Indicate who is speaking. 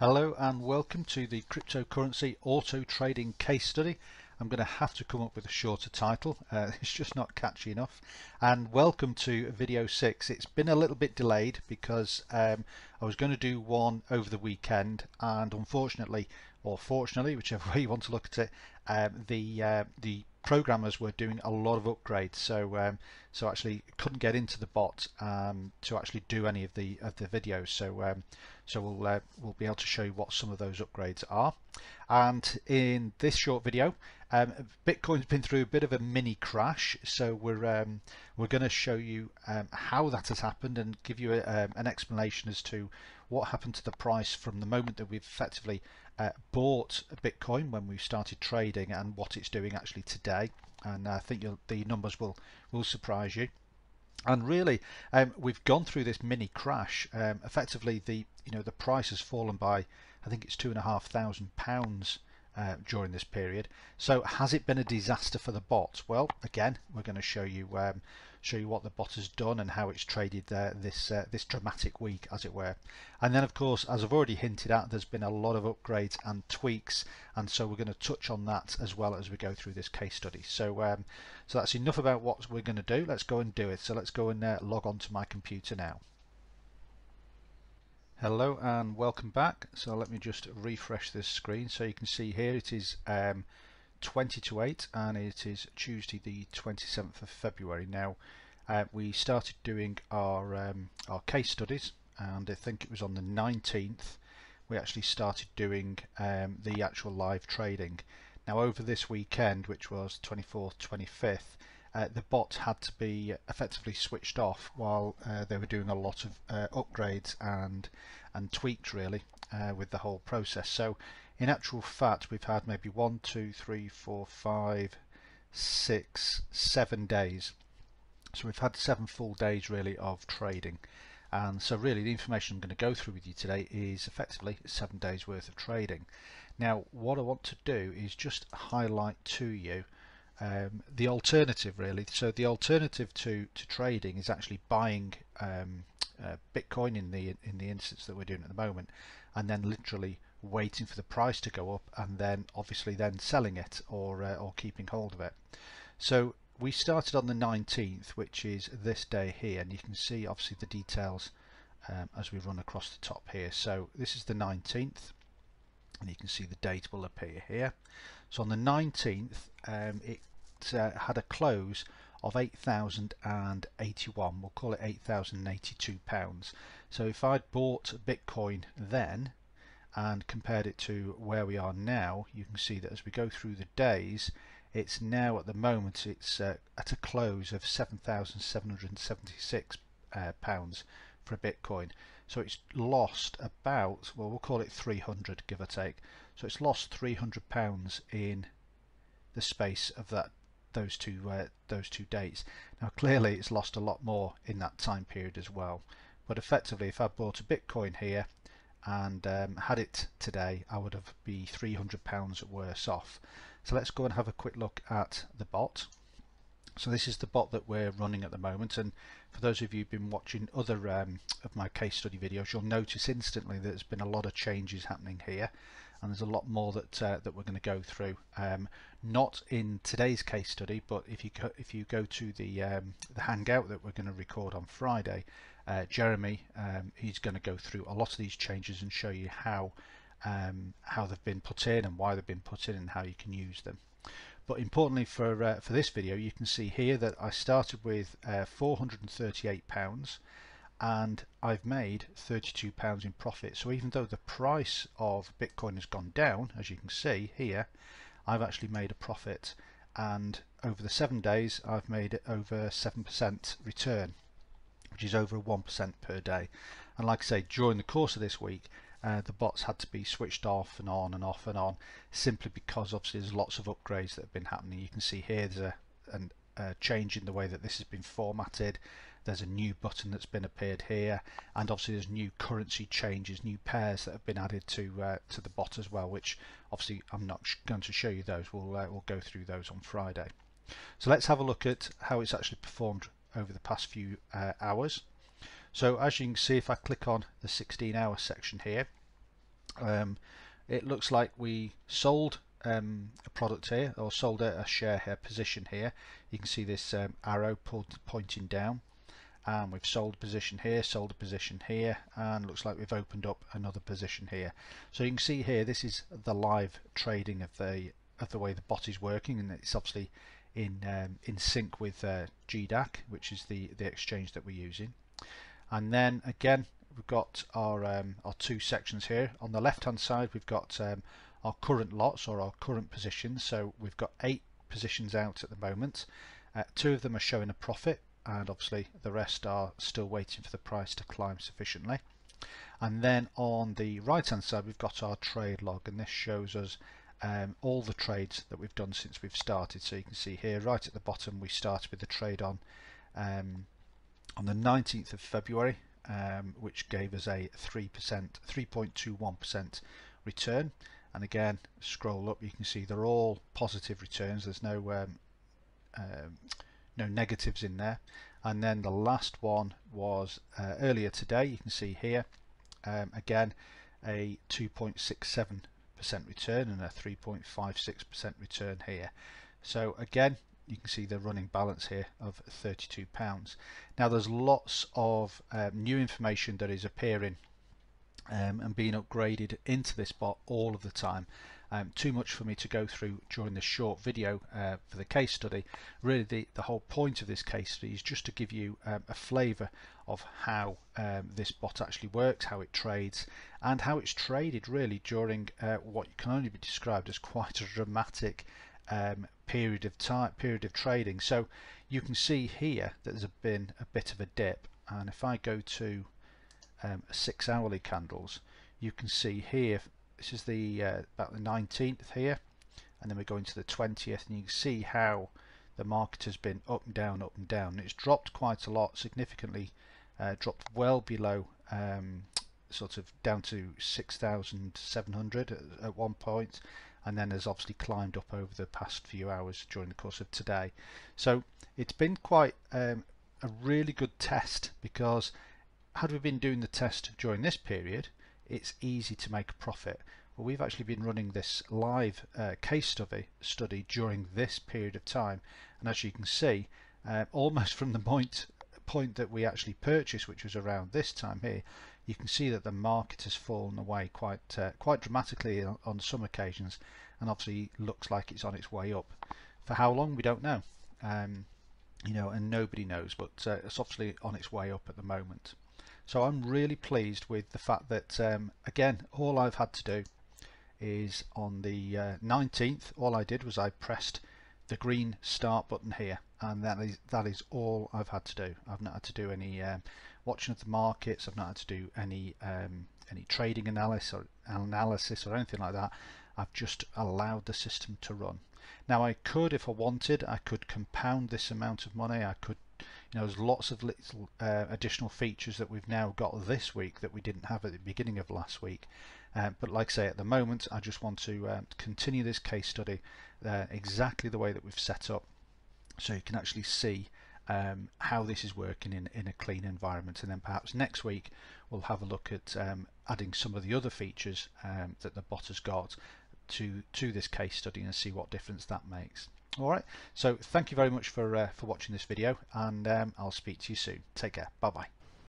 Speaker 1: Hello and welcome to the cryptocurrency auto trading case study. I'm going to have to come up with a shorter title, it's just not catchy enough. And welcome to video 6. It's been a little bit delayed because I was going to do one over the weekend, and unfortunately, or fortunately, whichever way you want to look at it, the programmers were doing a lot of upgrades, so actually couldn't get into the bot to actually do any of the videos. So we'll be able to show you what some of those upgrades are. And in this short video, Bitcoin's been through a bit of a mini crash, so we're going to show you how that has happened and give you an explanation as to what happened to the price from the moment that we've effectively bought Bitcoin when we started trading and what it's doing actually today. And I think the numbers will surprise you. And really, we've gone through this mini crash. Effectively, the price has fallen by, I think it's £2,500 during this period. So has it been a disaster for the bot? Well, again, we're going to show you what the bot has done and how it's traded this dramatic week, as it were. And then, of course, as I've already hinted at, there's been a lot of upgrades and tweaks, and so we're going to touch on that as well as we go through this case study. So so that's enough about what we're going to do. Let's go and do it. So let's go and log on to my computer now. Hello and welcome back. So let me just refresh this screen so you can see here it is 20 to 8 and it is Tuesday the 27th of February. Now we started doing our case studies, and I think it was on the 19th we actually started doing the actual live trading. Now over this weekend, which was 24th, 25th, the bot had to be effectively switched off while they were doing a lot of upgrades and tweaks really with the whole process. So in actual fact we've had maybe 1, 2, 3, 4, 5, 6, 7 days. So we've had 7 full days really of trading. And so really the information I'm going to go through with you today is effectively 7 days worth of trading. Now what I want to do is just highlight to you the alternative really. So the alternative to trading is actually buying Bitcoin in the instance that we're doing at the moment, and then literally waiting for the price to go up and then obviously then selling it or keeping hold of it. So we started on the 19th, which is this day here, and you can see obviously the details as we run across the top here. So this is the 19th, and you can see the date will appear here. So on the 19th it had a close of 8,081, we'll call it £8,082. So if I'd bought Bitcoin then and compared it to where we are now, you can see that as we go through the days, it's now at the moment it's at a close of £7,776 for a Bitcoin. So it's lost about, well, we'll call it 300 give or take. So it's lost £300 in the space of those two dates. Now clearly it's lost a lot more in that time period as well, but effectively if I bought a Bitcoin here and had it today, I would have be £300 worse off. So let's go and have a quick look at the bot. So this is the bot that we're running at the moment, and for those of you who've been watching other of my case study videos, you'll notice instantly that there's been a lot of changes happening here, and there's a lot more that we're going to go through. Not in today's case study, but if you go to the hangout that we're going to record on Friday, Jeremy he's going to go through a lot of these changes and show you how they've been put in and why they've been put in and how you can use them. But importantly for this video, you can see here that I started with £438 and I've made £32 in profit. So even though the price of Bitcoin has gone down, as you can see here, I've actually made a profit, and over the 7 days I've made over 7% return, which is over 1% per day. And like I say, during the course of this week the bots had to be switched off and on and off and on, simply because obviously there's lots of upgrades that have been happening. You can see here there's a change in the way that this has been formatted. There's a new button that's been appeared here, and obviously there's new currency changes, new pairs that have been added to the bot as well, which obviously I'm not going to show you those. We'll go through those on Friday. So let's have a look at how it's actually performed over the past few hours. So as you can see, if I click on the 16-hour section here, It looks like we sold a product here, or sold a share here, position here. You can see this arrow pointing down, and we've sold a position here, sold a position here, and looks like we've opened up another position here. So you can see here, this is the live trading of the way the bot is working, and it's obviously in sync with GDAC, which is the exchange that we're using. And then again, we've got our two sections here. On the left hand side, we've got our current lots, or our current positions. So we've got 8 positions out at the moment. 2 of them are showing a profit, and obviously the rest are still waiting for the price to climb sufficiently. And then on the right hand side, we've got our trade log, and this shows us all the trades that we've done since we've started. So you can see here right at the bottom, we started with the trade on the 19th of February, which gave us a 3.21% return. And again, scroll up, you can see they're all positive returns. There's no negatives in there. And then the last one was earlier today. You can see here again a 2.67% return and a 3.56% return here. So again, you can see the running balance here of £32. Now there's lots of new information that is appearing and being upgraded into this bot all of the time. Too much for me to go through during this short video for the case study. Really the whole point of this case study is just to give you a flavour of how this bot actually works, how it trades, and how it's traded really during what can only be described as quite a dramatic period of trading. So you can see here that there's been a bit of a dip, and if I go to 6 hourly candles, you can see here this is the about the 19th here, and then we go into the 20th, and you can see how the market has been up and down, up and down. It's dropped quite a lot, significantly dropped well below sort of down to 6,700 at one point, and then has obviously climbed up over the past few hours during the course of today. So it's been quite a really good test, because had we been doing the test during this period, it's easy to make a profit. Well, we've actually been running this live case study during this period of time, and as you can see, almost from the point that we actually purchased, which was around this time here, you can see that the market has fallen away quite dramatically on some occasions, and obviously looks like it's on its way up. For how long, we don't know, you know, and nobody knows, but it's obviously on its way up at the moment. So I'm really pleased with the fact that again, all I've had to do is on the 19th, all I did was I pressed the green start button here, and that is all I've had to do. I've not had to do any watching of the markets. I've not had to do any trading analysis or anything like that. I've just allowed the system to run. Now I could, if I wanted, I could compound this amount of money. I could, you know, there's lots of little additional features that we've now got this week that we didn't have at the beginning of last week. But like I say, at the moment, I just want to continue this case study exactly the way that we've set up, so you can actually see how this is working in a clean environment. And then perhaps next week we'll have a look at adding some of the other features that the bot has got to this case study, and see what difference that makes. Alright, so thank you very much for watching this video, and I'll speak to you soon. Take care. Bye bye.